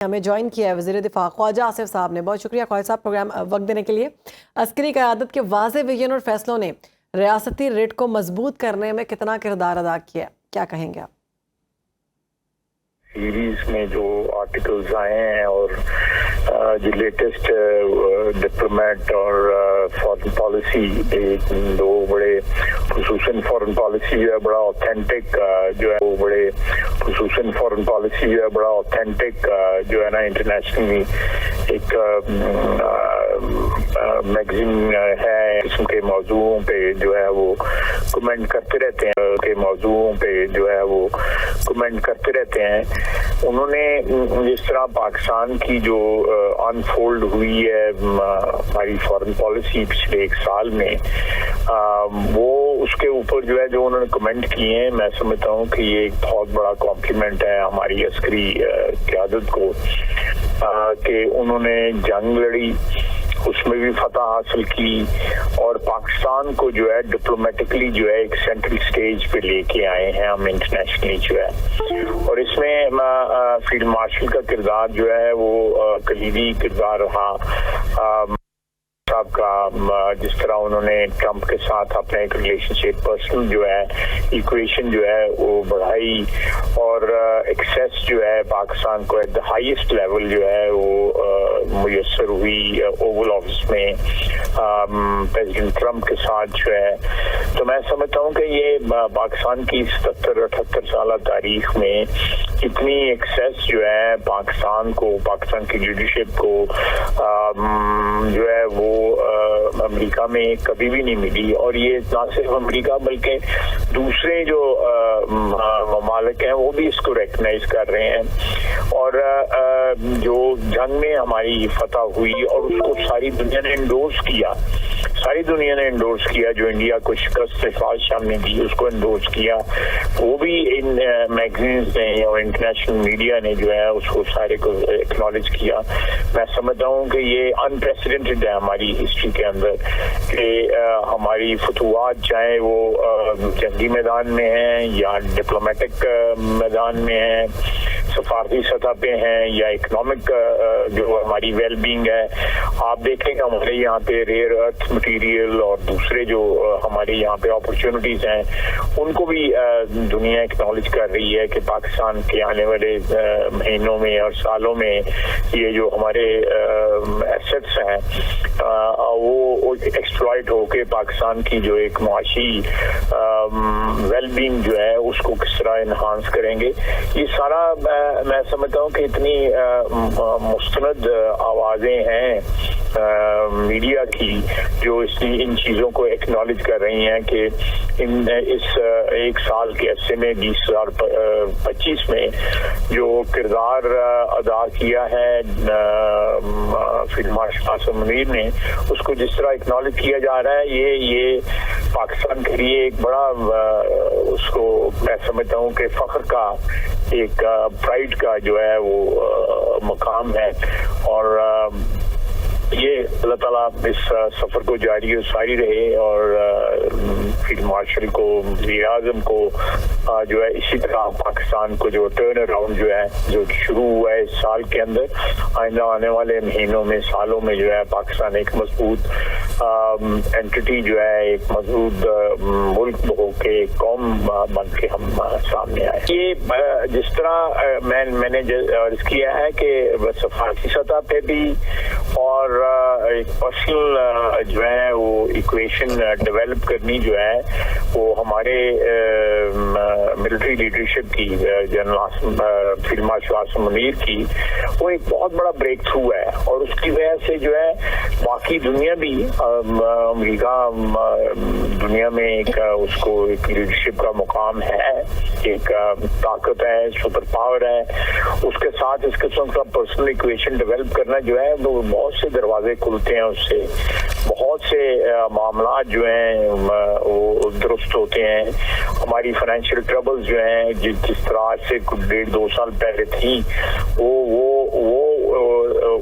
ہمیں جوائن کیا ہے وزیر دفاع خواجہ آصف صاحب نے. بہت شکریہ خواجہ صاحب پروگرام وقت دینے کے لیے. عسکری قیادت کے واضح ویژن اور فیصلوں نے ریاستی ریٹ کو مضبوط کرنے میں کتنا کردار ادا کیا، کیا کہیں گے آپ؟ سیریز میں جو آرٹیکلز آئے ہیں اور جو لیٹسٹ ڈپلومیٹ اور فارن پالیسی، دو بڑے خصوصاً فارن پالیسی جو ہے بڑا اوتھینٹک جو ہے وہ بڑے خصوصاً فارن پالیسی جو ہے بڑا اوتھینٹک جو ہے نا انٹرنیشنلی ایک میگزین ہے قسم کے موضوعوں پہ جو ہے وہ کمنٹ کرتے رہتے ہیں کے موضوعوں پہ جو ہے وہ کمنٹ کرتے رہتے ہیں. انہوں نے جس طرح پاکستان کی جو انفولڈ ہوئی ہے ہماری فارن پالیسی پچھلے ایک سال میں، وہ اس کے اوپر جو ہے جو انہوں نے کمنٹ کیے ہیں، میں سمجھتا ہوں کہ یہ ایک بہت بڑا کمپلیمنٹ ہے ہماری عسکری قیادت کو کہ انہوں نے جنگ لڑی، اس میں بھی فتح حاصل کی اور پاکستان کو جو ہے ڈپلومیٹکلی جو ہے ایک سینٹرل سٹیج پہ لے کے آئے ہیں ہم انٹرنیشنلی جو ہے. اور اس میں فیلڈ مارشل کا کردار جو ہے وہ کلیدی کردار رہا صاحب کا، جس طرح انہوں نے ٹرمپ کے ساتھ اپنا ایک ریلیشن شپ پرسنل جو ہے ایکویشن جو ہے وہ بڑھائی اور ایکسیس جو ہے پاکستان کو ایٹ دا ہائیسٹ لیول جو ہے وہ میسر ہوئی اوول آفس میں پریزیڈنٹ ٹرمپ کے ساتھ جو ہے. تو میں سمجھتا ہوں کہ یہ پاکستان کی 77-78 سالہ تاریخ میں اتنی ایکسیس جو ہے پاکستان کو، پاکستان کی لیڈرشپ کو جو ہے وہ امریکہ میں کبھی بھی نہیں ملی. اور یہ نہ صرف امریکہ بلکہ دوسرے جو ممالک ہیں وہ بھی اس کو ریکگنائز کر رہے ہیں. اور جو جنگ میں ہماری فتح ہوئی اور اس کو ساری دنیا نے انڈورس کیا، ساری دنیا نے انڈورس کیا، جو انڈیا کو شکست شام نے دی اس کو انڈورس کیا، وہ بھی ان میگزینز نے اور انٹرنیشنل میڈیا نے جو ہے اس کو سارے کو ایکنالج کیا. میں سمجھتا ہوں کہ یہ انپریسیڈنٹڈ ہے ہماری ہسٹری کے اندر کہ ہماری فتوحات چاہے وہ جنگی میدان میں ہیں یا ڈپلومیٹک میدان میں ہیں، سفارتی سطح پہ ہیں یا اکنامک جو ہماری ویل بینگ ہے. آپ دیکھیں کہ ہمارے یہاں پہ ریئر ارتھ مٹیریل اور دوسرے جو ہمارے یہاں پہ اپرچونٹیز ہیں ان کو بھی دنیا ایکنالج کر رہی ہے کہ پاکستان کے آنے والے مہینوں میں اور سالوں میں یہ جو ہمارے ایسٹس ہیں وہ ایکسپلائٹ ہو کے پاکستان کی جو ایک معاشی ویل بینگ جو ہے اس کو کس طرح انہانس کریں گے. یہ سارا میں سمجھتا ہوں کہ اتنی مستند آوازیں ہیں میڈیا کی جو ان چیزوں کو ایکنالج کر رہی ہیں کہ اس ایک سال کے عرصے میں 2025 میں جو کردار ادا کیا ہے فیلڈ مارشل آصف منیر نے، اس کو جس طرح ایکنالج کیا جا رہا ہے، یہ پاکستان کے لیے ایک بڑا اس کو میں سمجھتا ہوں کہ فخر کا ایک پرائڈ کا جو ہے وہ مقام ہے. اور یہ اللہ تعالیٰ اس سفر کو جاری و ساری رہے اور فیلڈ مارشل کو، وزیر اعظم کو جو ہے اسی طرح پاکستان کو جو ٹرن اراؤنڈ جو ہے جو شروع ہوا ہے اس سال کے اندر، آئندہ آنے والے مہینوں میں سالوں میں جو ہے پاکستان ایک مضبوط اینٹی جو ہے ایک مضبوط ملک ہو کے ایک قوم بن کے ہم سامنے آئے. یہ جس طرح میں نے عرض کیا ہے کہ سفارتی سطح پہ بھی اور ایک پرسنل جو ہے وہ ایکویشن ڈیولپ کرنی جو ہے وہ ہمارے ملٹری لیڈرشپ کی general field marshal Asif Munir کی وہ ایک بہت بڑا بریک تھرو ہے. اور اس کی وجہ سے جو ہے باقی دنیا بھی امریکہ دنیا میں ایک اس کو ایک لیڈرشپ کا مقام ہے، ایک طاقت ہے، سپر پاور ہے. اس کے ساتھ اس قسم کا پرسنل ایکویشن ڈیولپ کرنا جو ہے وہ بہت سے دروازے کھلتے ہیں، اس سے بہت سے معاملات جو ہیں وہ درست ہوتے ہیں. ہماری فائنینشیل ٹربلز جو ہیں جس طرح سے 1.5-2 سال پہلے تھیں وہ